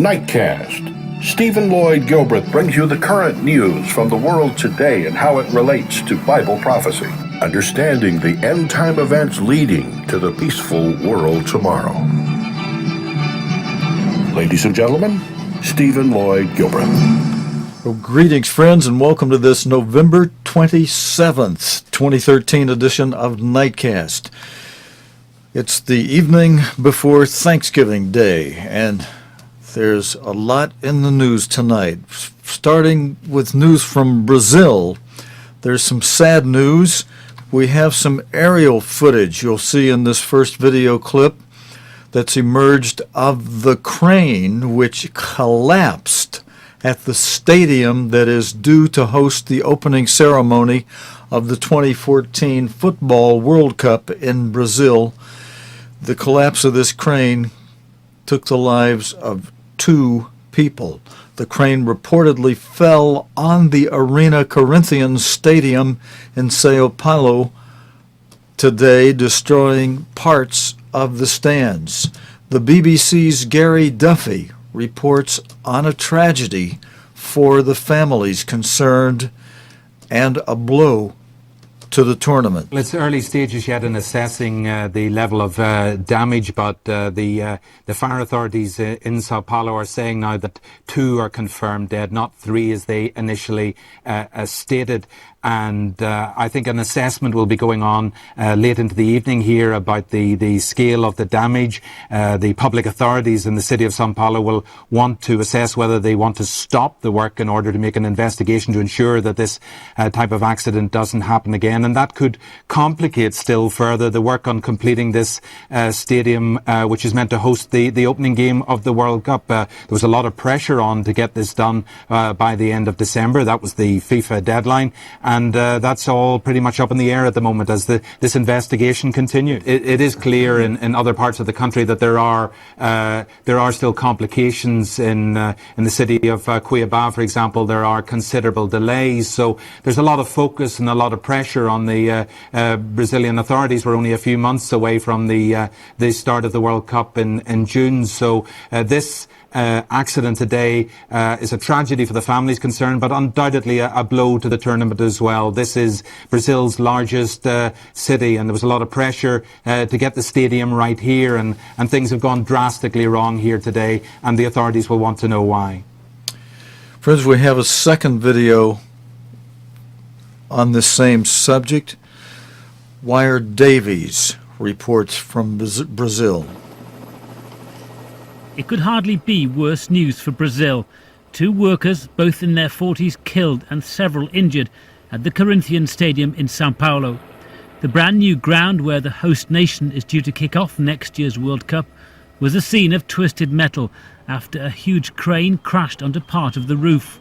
Nightcast. Stephen Lloyd Gilbreth brings you the current news from the world today and how it relates to Bible prophecy. Understanding the end-time events leading to the peaceful world tomorrow. Ladies and gentlemen, Stephen Lloyd Gilbreth. Well, greetings, friends, and welcome to this November 27th, 2013 edition of Nightcast. It's the evening before Thanksgiving Day, and there's a lot in the news tonight. Starting with news from Brazil, there's some sad news. We have some aerial footage you'll see in this first video clip that's emerged of the crane which collapsed at the stadium that is due to host the opening ceremony of the 2014 Football World Cup in Brazil. The collapse of this crane took the lives of 2 people. The crane reportedly fell on the Arena Corinthians Stadium in Sao Paolo today, destroying parts of the stands. The BBC's Gary Duffy reports on a tragedy for the families concerned and a blow to the tournament. Well, it's early stages yet in assessing the level of damage, but the fire authorities in Sao Paulo are saying now that 2 are confirmed dead, not 3 as they initially stated. And I think an assessment will be going on late into the evening here about the scale of the damage. The public authorities in the city of Sao Paulo will want to assess whether they want to stop the work in order to make an investigation to ensure that this type of accident doesn't happen again. And that could complicate still further the work on completing this stadium, which is meant to host the opening game of the World Cup. There was a lot of pressure on to get this done by the end of December. That was the FIFA deadline. And that's all pretty much up in the air at the moment as this investigation continues. It is clear in other parts of the country that there are still complications in the city of Cuiabá, for example. There are considerable delays. So there's a lot of focus and a lot of pressure on the Brazilian authorities. We're only a few months away from the start of the World Cup in June. So this accident today is a tragedy for the families concerned, but undoubtedly a blow to the tournament as well. This is Brazil's largest city, and there was a lot of pressure to get the stadium right here, and things have gone drastically wrong here today, and the authorities will want to know why. Friends, we have a second video on this same subject. Wired Davies reports from Brazil. It could hardly be worse news for Brazil. 2 workers, both in their 40s, killed and several injured at the Corinthians Stadium in Sao Paulo. The brand new ground where the host nation is due to kick off next year's World Cup was a scene of twisted metal after a huge crane crashed onto part of the roof.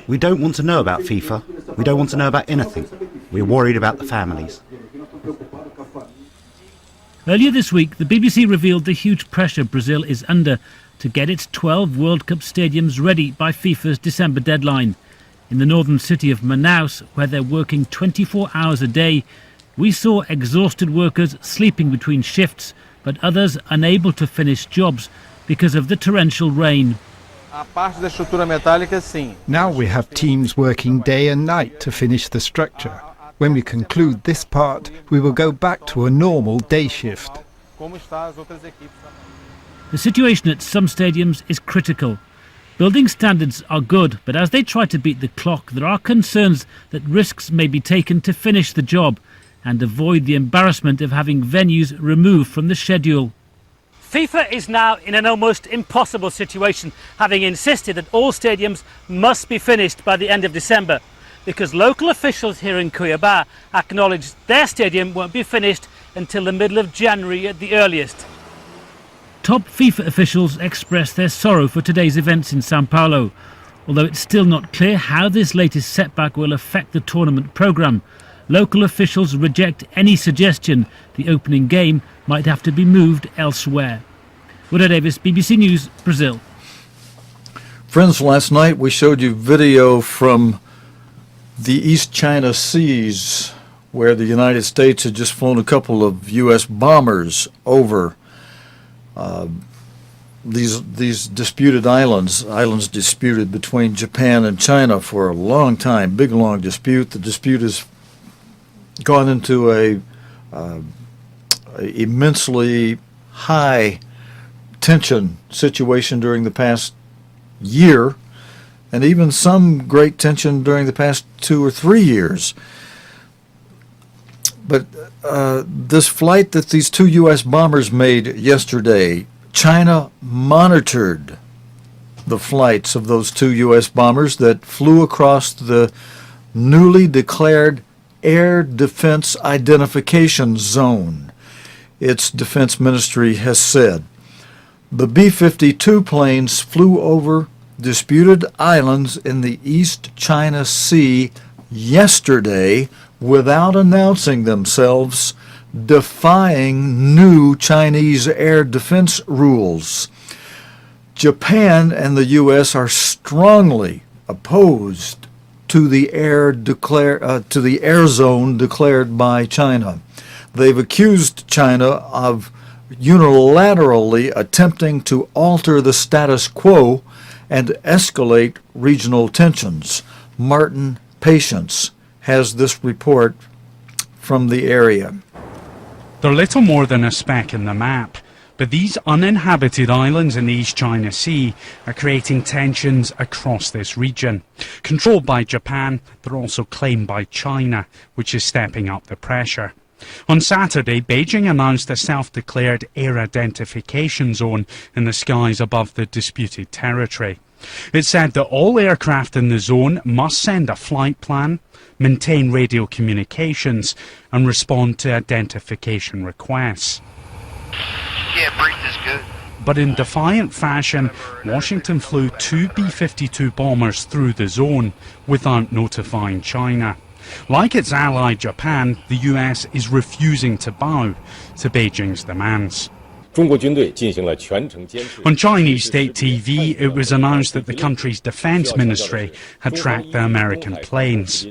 We don't want to know about FIFA. We don't want to know about anything. We're worried about the families. Earlier this week, the BBC revealed the huge pressure Brazil is under to get its 12 World Cup stadiums ready by FIFA's December deadline. In the northern city of Manaus, where they're working 24 hours a day, we saw exhausted workers sleeping between shifts, but others unable to finish jobs because of the torrential rain. Now we have teams working day and night to finish the structure. When we conclude this part, we will go back to a normal day shift. The situation at some stadiums is critical. Building standards are good, but as they try to beat the clock, there are concerns that risks may be taken to finish the job and avoid the embarrassment of having venues removed from the schedule. FIFA is now in an almost impossible situation, having insisted that all stadiums must be finished by the end of December, because local officials here in Cuiabá acknowledge their stadium won't be finished until the middle of January at the earliest. Top FIFA officials expressed their sorrow for today's events in Sao Paulo, although it's still not clear how this latest setback will affect the tournament programme. Local officials reject any suggestion the opening game might have to be moved elsewhere. Woodrow Davis, BBC News, Brazil. Friends, last night we showed you video from the East China Seas, where the United States had just flown a couple of U.S. bombers over these disputed islands disputed between Japan and China for a long time, big long dispute. The dispute has gone into a immensely high tension situation during the past year, and even some great tension during the past 2 or 3 years. But this flight that these 2 U.S. bombers made yesterday, China monitored the flights of those 2 U.S. bombers that flew across the newly declared Air Defense Identification Zone, its defense ministry has said. The B-52 planes flew over disputed islands in the East China Sea yesterday without announcing themselves, defying new Chinese air defense rules. Japan and the U.S. are strongly opposed to the air zone declared by China. They've accused China of unilaterally attempting to alter the status quo and escalate regional tensions. Martin Patience has this report from the area. They're little more than a speck in the map, but these uninhabited islands in the East China Sea are creating tensions across this region. Controlled by Japan, they're also claimed by China, which is stepping up the pressure. On Saturday, Beijing announced a self-declared air identification zone in the skies above the disputed territory. It said that all aircraft in the zone must send a flight plan, maintain radio communications, and respond to identification requests. Yeah, brief is good. But in defiant fashion, Washington flew 2 B-52 bombers through the zone without notifying China. Like its ally Japan, the US is refusing to bow to Beijing's demands. On Chinese state TV, it was announced that the country's defense ministry had tracked the American planes.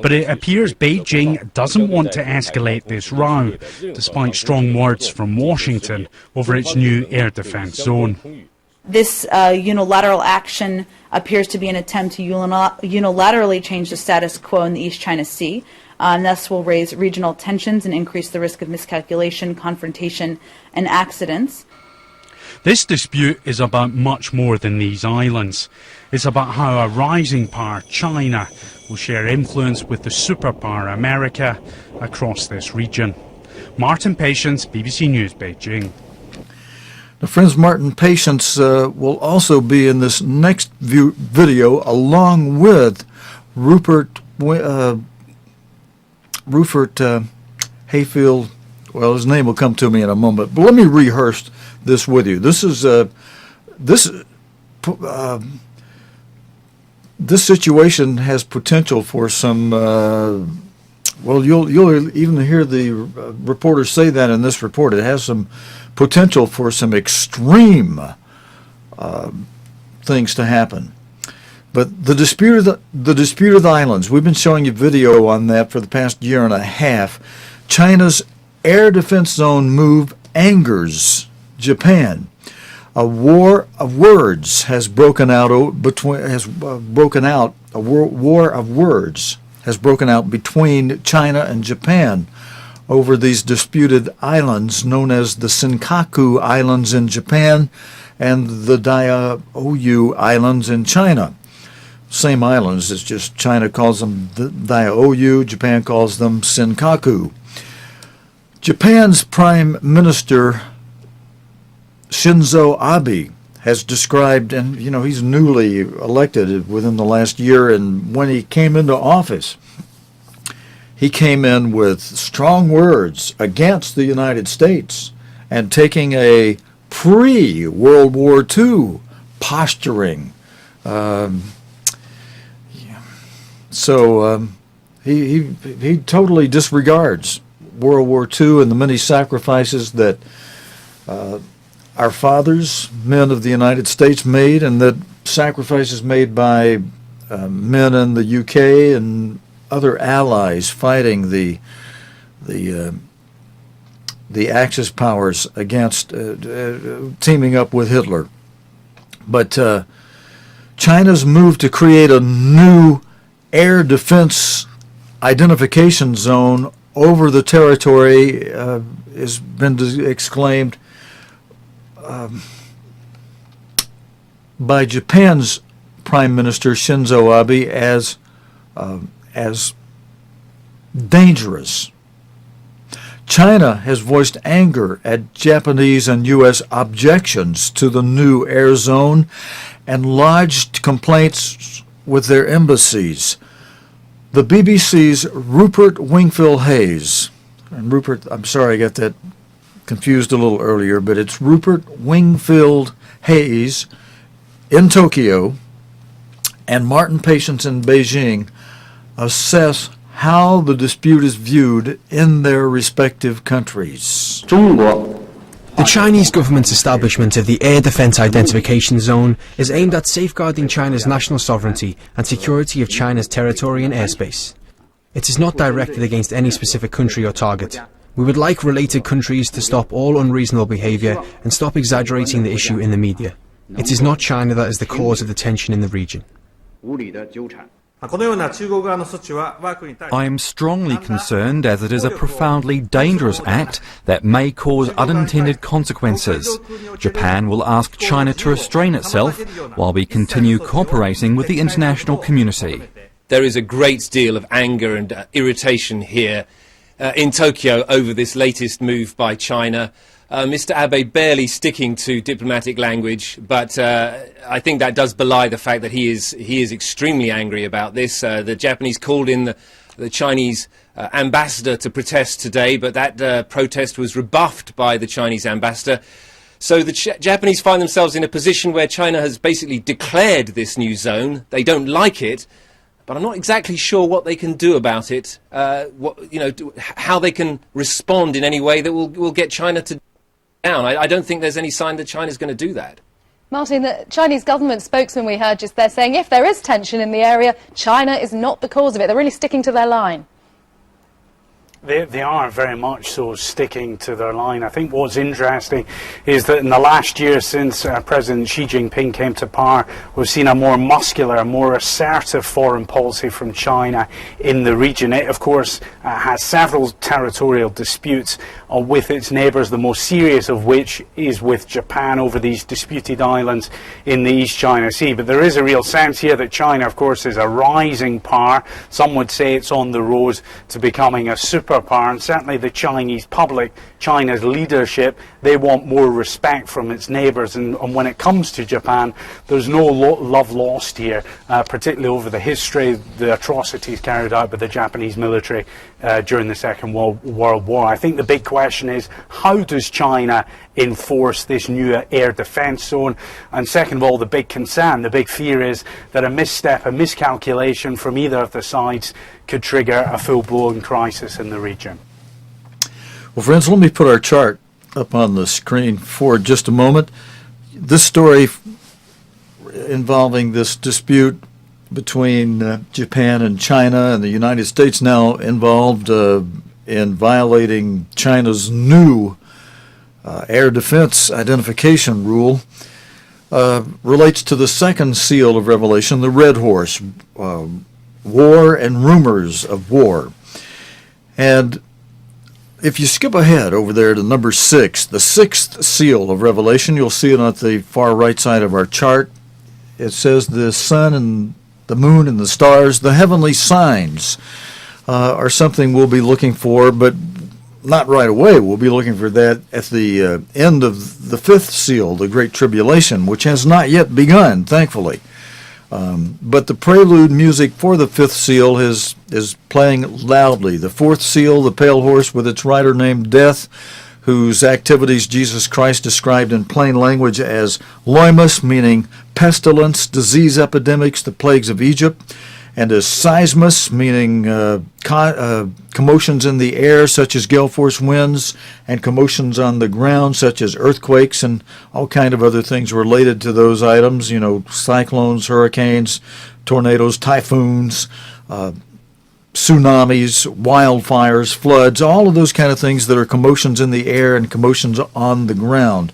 But it appears Beijing doesn't want to escalate this row, despite strong words from Washington over its new air defense zone. This unilateral action appears to be an attempt to unilaterally change the status quo in the East China Sea, and thus will raise regional tensions and increase the risk of miscalculation, confrontation, and accidents. This dispute is about much more than these islands. It's about how a rising power, China, will share influence with the superpower America across this region. Martin Patience, BBC News, Beijing. Now, friends, Martin Patience will also be in this next video along with Rupert Hayfield. Well, his name will come to me in a moment, but let me rehearse this with you. This situation has potential for some. Well, you'll even hear the reporters say that in this report. It has some potential for some extreme things to happen. But the disputed islands, we've been showing you video on that for the past year and a half. China's air defense zone move angers Japan. A war of words has broken out between China and Japan over these disputed islands known as the Senkaku Islands in Japan and the Diaoyu Islands in China. Same islands, it's just China calls them the Diaoyu, Japan calls them Senkaku. Japan's Prime Minister Shinzo Abe has described, and he's newly elected within the last year, and when he came into office, he came in with strong words against the United States and taking a pre-World War II posturing. So he totally disregards World War II and the many sacrifices that our fathers, men of the United States, made, and that sacrifices made by men in the UK and other allies fighting the Axis powers against teaming up with Hitler But China's move to create a new air defense identification zone over the territory has been exclaimed by Japan's Prime Minister Shinzo Abe as dangerous. China has voiced anger at Japanese and U.S. objections to the new air zone and lodged complaints with their embassies. The BBC's Rupert Wingfield Hayes, and Rupert, I'm sorry I got that confused a little earlier, but it's Rupert Wingfield Hayes in Tokyo and Martin Patience in Beijing assess how the dispute is viewed in their respective countries. The Chinese government's establishment of the Air Defense Identification Zone is aimed at safeguarding China's national sovereignty and security of China's territory and airspace. It is not directed against any specific country or target. We would like related countries to stop all unreasonable behaviour and stop exaggerating the issue in the media. It is not China that is the cause of the tension in the region. I am strongly concerned as it is a profoundly dangerous act that may cause unintended consequences. Japan will ask China to restrain itself while we continue cooperating with the international community. There is a great deal of anger and irritation here in Tokyo over this latest move by China. Mr. Abe barely sticking to diplomatic language, but I think that does belie the fact that he is extremely angry about this. The Japanese called in the Chinese ambassador to protest today, but that protest was rebuffed by the Chinese ambassador. So the Japanese find themselves in a position where China has basically declared this new zone. They don't like it, but I'm not exactly sure what they can do about it. How they can respond in any way that will get China to down. I don't think there's any sign that China's going to do that. Martin, the Chinese government spokesman we heard just there saying if there is tension in the area, China is not the cause of it. They're really sticking to their line. They are very much so sticking to their line. I think what's interesting is that in the last year since President Xi Jinping came to power, we've seen a more muscular, more assertive foreign policy from China in the region. It, of course, has several territorial disputes with its neighbours, the most serious of which is with Japan over these disputed islands in the East China Sea. But there is a real sense here that China, of course, is a rising power. Some would say it's on the road to becoming a superpower, and certainly the Chinese public, China's leadership, they want more respect from its neighbours. And when it comes to Japan, there's no love lost here, particularly over the history, the atrocities carried out by the Japanese military during the Second World War. I think the big question is, how does China enforce this new air defence zone? And second of all, the big concern, the big fear is that a misstep, a miscalculation from either of the sides could trigger a full-blown crisis in the region. Well, friends, let me put our chart up on the screen for just a moment. This story involving this dispute between Japan and China, and the United States now involved in violating China's new air defense identification rule, relates to the second seal of Revelation, the red horse, war and rumors of war. And if you skip ahead over there to number 6, the sixth seal of Revelation, you'll see it on the far right side of our chart. It says the sun and the moon and the stars, the heavenly signs, are something we'll be looking for, but not right away. We'll be looking for that at the end of the fifth seal, the Great Tribulation, which has not yet begun, thankfully. But the prelude music for the fifth seal is playing loudly. The fourth seal, the pale horse with its rider named Death, whose activities Jesus Christ described in plain language as loimus, meaning pestilence, disease epidemics, the plagues of Egypt, and as seismus, meaning commotions in the air, such as gale force winds, and commotions on the ground, such as earthquakes and all kind of other things related to those items, cyclones, hurricanes, tornadoes, typhoons, tsunamis, wildfires, floods, all of those kind of things that are commotions in the air and commotions on the ground.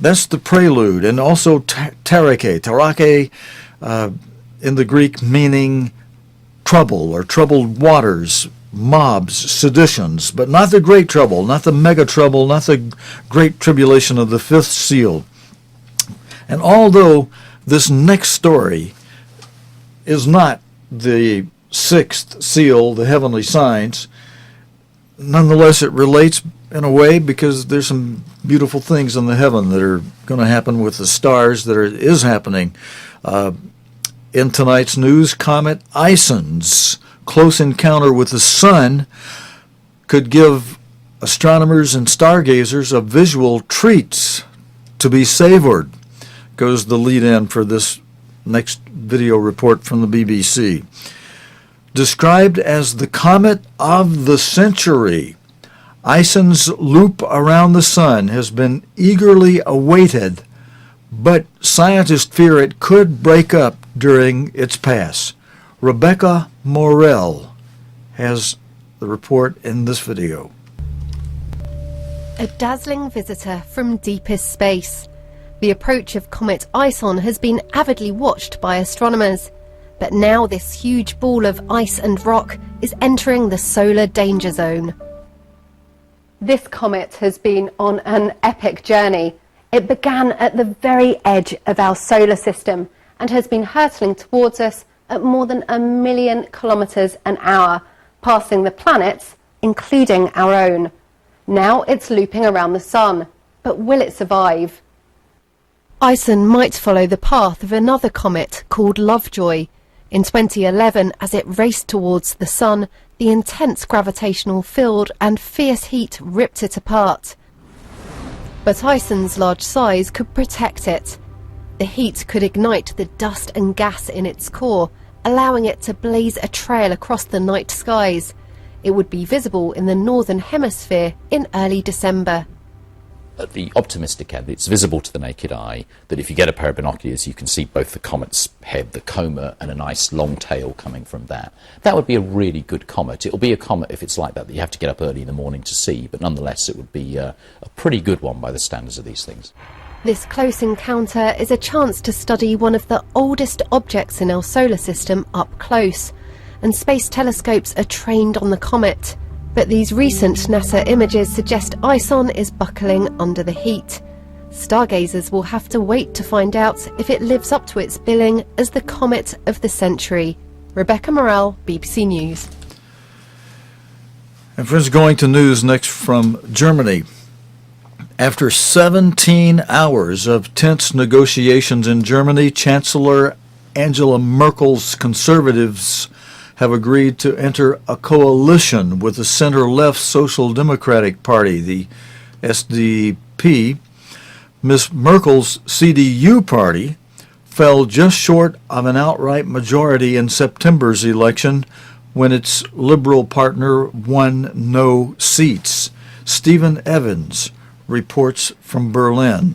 That's the prelude, and also terake in the Greek meaning trouble or troubled waters, mobs, seditions, but not the great trouble, not the mega trouble, not the great tribulation of the fifth seal. And although this next story is not the sixth seal, the heavenly signs, nonetheless it relates in a way because there's some beautiful things in the heaven that are going to happen with the stars that is happening. In tonight's news, comet Ison's close encounter with the sun could give astronomers and stargazers a visual treat to be savored, goes the lead-in for this next video report from the BBC. Described as the comet of the century, Ison's loop around the sun has been eagerly awaited, but scientists fear it could break up during its pass. Rebecca Morell has the report in this video. A dazzling visitor from deepest space. The approach of comet Ison has been avidly watched by astronomers, but now this huge ball of ice and rock is entering the solar danger zone. This comet has been on an epic journey. It began at the very edge of our solar system and has been hurtling towards us at more than 1 million kilometers an hour, passing the planets, including our own. Now it's looping around the sun, but will it survive? Ison might follow the path of another comet called Lovejoy. In 2011, as it raced towards the sun, the intense gravitational field and fierce heat ripped it apart. But Ison's large size could protect it. The heat could ignite the dust and gas in its core, allowing it to blaze a trail across the night skies. It would be visible in the northern hemisphere in early December. At the optimistic end, it's visible to the naked eye that if you get a pair of binoculars, you can see both the comet's head, the coma, and a nice long tail coming from that. That would be a really good comet. It'll be a comet if it's like that you have to get up early in the morning to see, but nonetheless it would be a pretty good one by the standards of these things. This close encounter is a chance to study one of the oldest objects in our solar system up close, and space telescopes are trained on the comet. But these recent NASA images suggest Ison is buckling under the heat. Stargazers will have to wait to find out if it lives up to its billing as the comet of the century. Rebecca Morell, BBC News. And friends, going to news next from Germany. After 17 hours of tense negotiations in Germany, Chancellor Angela Merkel's Conservatives have agreed to enter a coalition with the center-left Social Democratic Party, the SDP. Ms. Merkel's CDU party fell just short of an outright majority in September's election when its liberal partner won no seats. Stephen Evans reports from Berlin.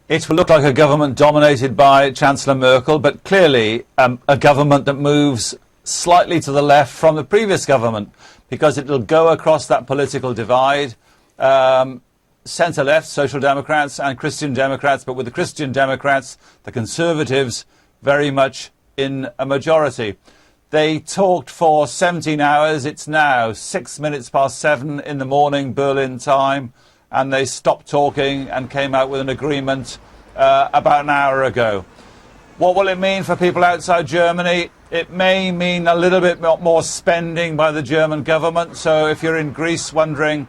It will look like a government dominated by Chancellor Merkel, but clearly a government that moves slightly to the left from the previous government, because it will go across that political divide, centre-left, Social Democrats and Christian Democrats, but with the Christian Democrats, the Conservatives, very much in a majority. They talked for 17 hours. It's now 6 minutes past 7 in the morning, Berlin time, and they stopped talking and came out with an agreement about an hour ago. What will it mean for people outside Germany? It may mean a little bit more spending by the German government. So if you're in Greece wondering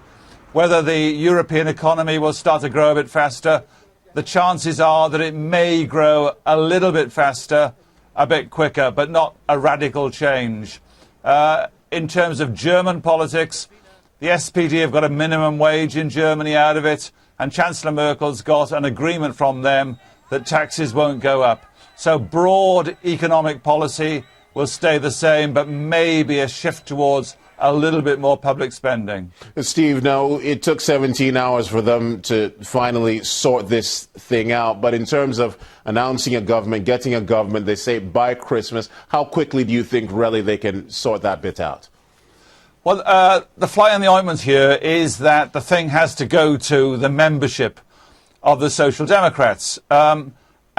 whether the European economy will start to grow a bit faster, the chances are that it may grow a little bit faster, a bit quicker, but not a radical change. In terms of German politics, the SPD have got a minimum wage in Germany out of it, and Chancellor Merkel's got an agreement from them that taxes won't go up. So broad economic policy will stay the same, but maybe a shift towards a little bit more public spending. Steve, now, it took 17 hours for them to finally sort this thing out. But in terms of announcing a government, getting a government, they say by Christmas, how quickly do you think really they can sort that bit out? Well, the fly in the ointment here is that the thing has to go to the membership of the Social Democrats.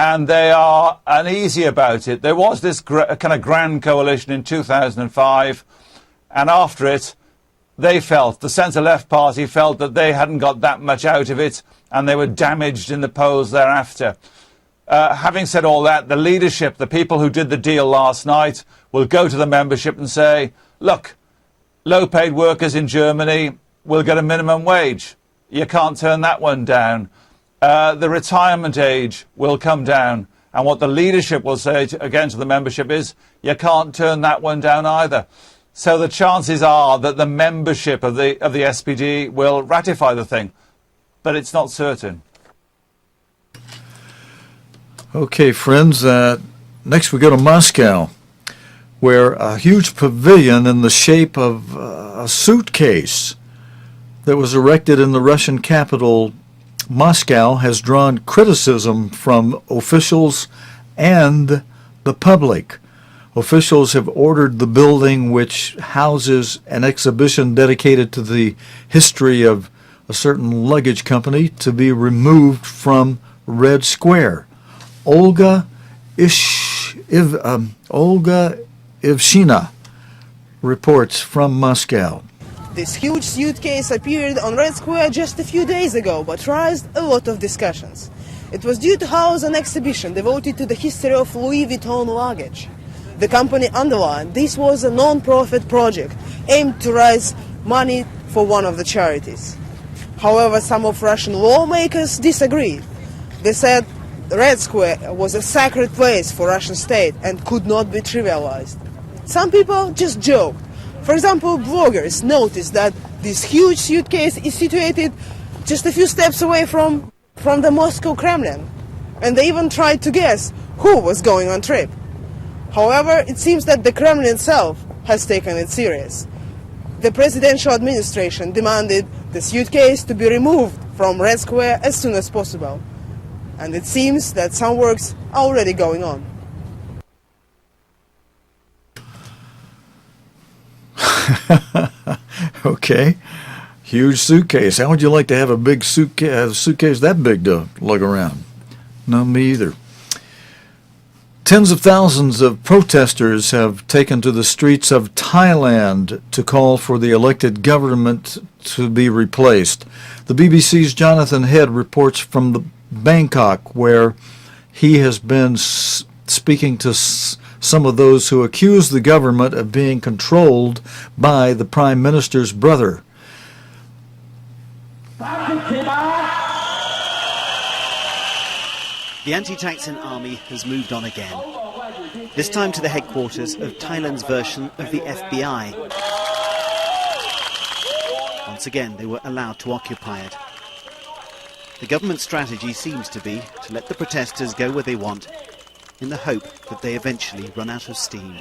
And they are uneasy about it. There was this kind of grand coalition in 2005. And after it, the centre-left party felt that they hadn't got that much out of it, and they were damaged in the polls thereafter. Having said all that, the leadership, the people who did the deal last night, will go to the membership and say, look, low-paid workers in Germany will get a minimum wage. You can't turn that one down. The retirement age will come down. And what the leadership will say again to the membership is, you can't turn that one down either. So the chances are that the membership of the SPD will ratify the thing, but it's not certain. Okay, friends, next we go to Moscow, where a huge pavilion in the shape of a suitcase that was erected in the Russian capital, Moscow, has drawn criticism from officials and the public. Officials have ordered the building, which houses an exhibition dedicated to the history of a certain luggage company, to be removed from Red Square. Olga Ivshina reports from Moscow. This huge suitcase appeared on Red Square just a few days ago, but raised a lot of discussions. It was due to house an exhibition devoted to the history of Louis Vuitton luggage. The company underlined this was a non-profit project aimed to raise money for one of the charities. However, some of Russian lawmakers disagreed. They said Red Square was a sacred place for Russian state and could not be trivialized. Some people just joked. For example, bloggers noticed that this huge suitcase is situated just a few steps away from the Moscow Kremlin, and they even tried to guess who was going on trip. However, it seems that the Kremlin itself has taken it serious. The presidential administration demanded the suitcase to be removed from Red Square as soon as possible. And it seems that some works are already going on. Okay. Huge suitcase. How would you like to have a big suitcase that big to lug around? No, me either. Tens of thousands of protesters have taken to the streets of Thailand to call for the elected government to be replaced. The BBC's Jonathan Head reports from Bangkok, where he has been speaking to some of those who accuse the government of being controlled by the Prime Minister's brother. The anti-Thaksin army has moved on again, this time to the headquarters of Thailand's version of the FBI. Once again, they were allowed to occupy it. The government strategy seems to be to let the protesters go where they want, in the hope that they eventually run out of steam.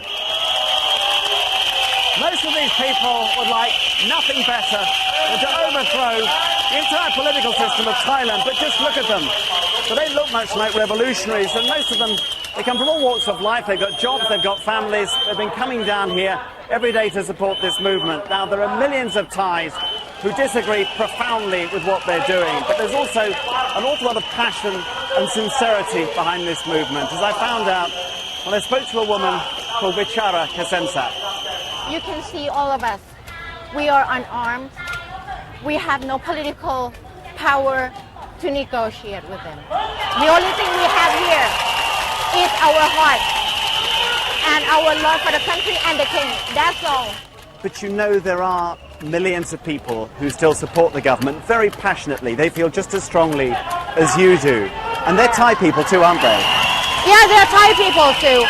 Most of these people would like nothing better than to overthrow the entire political system of Thailand, but just look at them. They don't look much like revolutionaries, and most of them, they come from all walks of life. They've got jobs, they've got families, they've been coming down here every day to support this movement. Now, there are millions of Thais who disagree profoundly with what they're doing, but there's also an awful lot of passion and sincerity behind this movement, as I found out when I spoke to a woman called Vichara Kasemsa. You can see all of us. We are unarmed. We have no political power to negotiate with them. The only thing we have here is our heart and our love for the country and the king. That's all. But you know there are millions of people who still support the government very passionately. They feel just as strongly as you do. And they're Thai people too, aren't they? Yeah, they're Thai people too.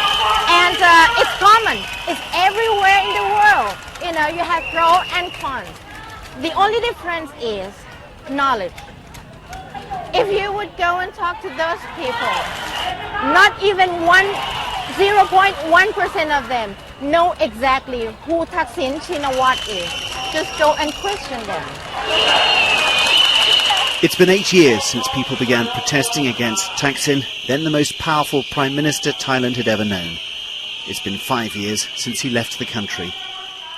And it's common. It's everywhere in the world. You know, you have pros and cons. The only difference is knowledge. If you would go and talk to those people, not even one 0.1% of them know exactly who Thaksin Shinawatra is. Just go and question them. It's been 8 years since people began protesting against Thaksin, then the most powerful Prime Minister Thailand had ever known. It's been 5 years since he left the country,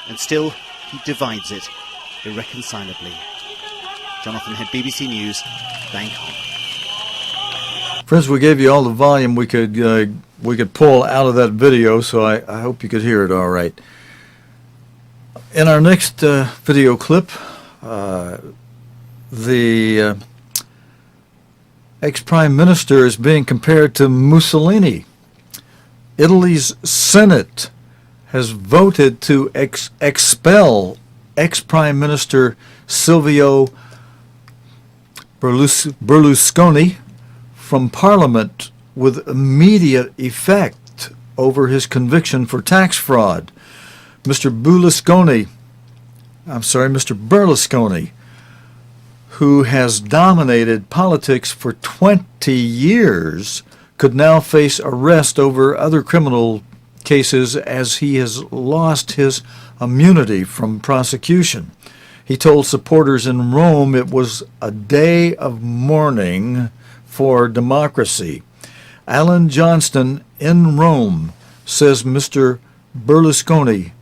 and still he divides it irreconcilably. Jonathan Head, BBC News, Bangkok. Friends, we gave you all the volume we could pull out of that video, so I hope you could hear it all right. In our next video clip, the ex-prime minister is being compared to Mussolini. Italy's Senate has voted to expel ex-prime minister Silvio Berlusconi from Parliament with immediate effect over his conviction for tax fraud. Mr. Berlusconi, who has dominated politics for 20 years, could now face arrest over other criminal cases as he has lost his immunity from prosecution. He told supporters in Rome it was a day of mourning for democracy. Alan Johnston in Rome says Mr. Berlusconi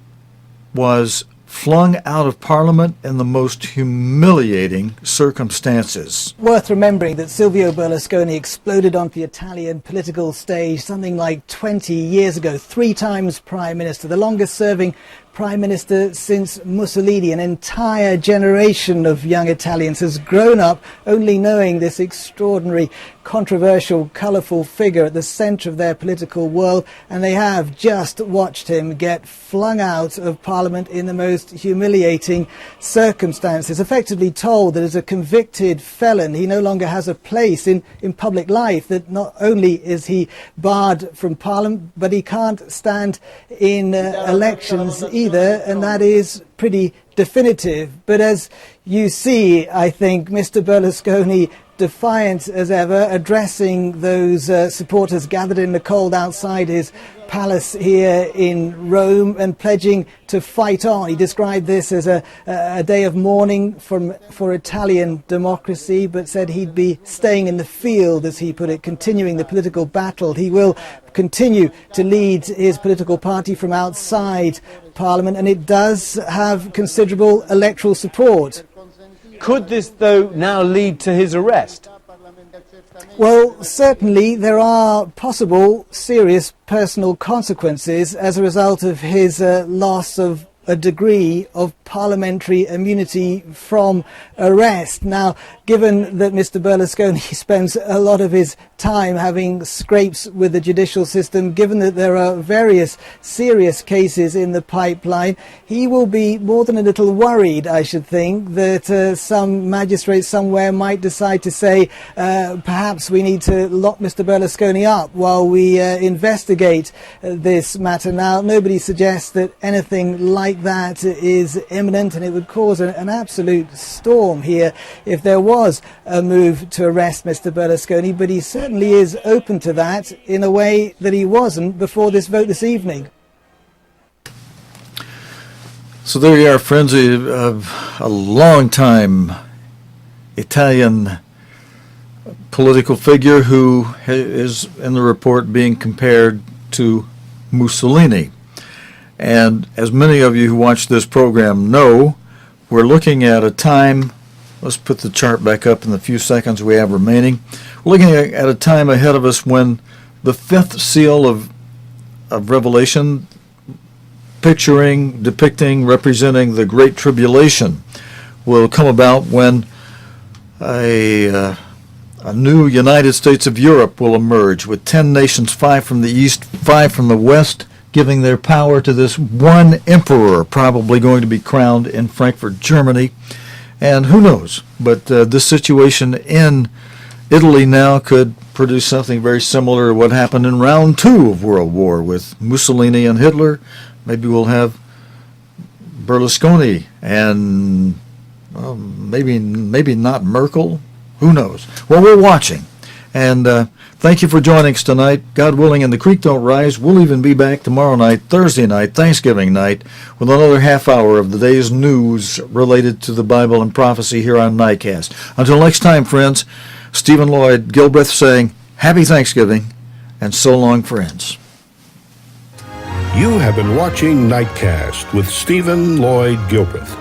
was flung out of Parliament in the most humiliating circumstances. Worth remembering that Silvio Berlusconi exploded onto the Italian political stage something like 20 years ago, 3 times Prime Minister, the longest serving Prime Minister since Mussolini. An entire generation of young Italians has grown up only knowing this extraordinary, controversial, colourful figure at the centre of their political world, and they have just watched him get flung out of Parliament in the most humiliating circumstances, effectively told that as a convicted felon he no longer has a place in public life, that not only is he barred from Parliament, but he can't stand in elections either, and that is pretty definitive. But as you see, I think Mr. Berlusconi, defiant as ever, addressing those supporters gathered in the cold outside his palace here in Rome and pledging to fight on. He described this as a day of mourning for Italian democracy, but said he'd be staying in the field, as he put it, continuing the political battle. He will continue to lead his political party from outside Parliament, and it does have considerable electoral support. Could this, though, now lead to his arrest? Well, certainly there are possible serious personal consequences as a result of his loss of a degree of parliamentary immunity from arrest. Now, given that Mr. Berlusconi spends a lot of his time having scrapes with the judicial system, given that there are various serious cases in the pipeline, he will be more than a little worried, I should think, that some magistrate somewhere might decide to say, perhaps we need to lock Mr. Berlusconi up while we investigate this matter. Now, nobody suggests that anything like that is imminent, and it would cause an absolute storm here if there was a move to arrest Mr. Berlusconi, but he certainly is open to that in a way that he wasn't before this vote this evening. So there you are, friends, a long-time Italian political figure who is in the report being compared to Mussolini. And as many of you who watch this program know, we're looking at a time, let's put the chart back up in the few seconds we have remaining. We're looking at a time ahead of us when the fifth seal of Revelation, depicting, representing the Great Tribulation, will come about when a new United States of Europe will emerge with 10 nations, 5 from the east, 5 from the west, giving their power to this one emperor, probably going to be crowned in Frankfurt, Germany. And who knows, but this situation in Italy now could produce something very similar to what happened in round 2 of World War with Mussolini and Hitler. Maybe we'll have Berlusconi and maybe not Merkel. Who knows? Well, we're watching. And Thank you for joining us tonight. God willing, and the creek don't rise. We'll even be back tomorrow night, Thursday night, Thanksgiving night, with another half hour of the day's news related to the Bible and prophecy here on Nightcast. Until next time, friends, Stephen Lloyd Gilbreth saying, Happy Thanksgiving, and so long, friends. You have been watching Nightcast with Stephen Lloyd Gilbreth.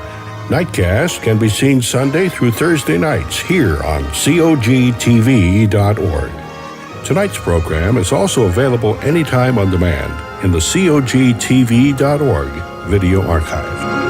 Nightcast can be seen Sunday through Thursday nights here on cogtv.org. Tonight's program is also available anytime on demand in the cogtv.org video archive.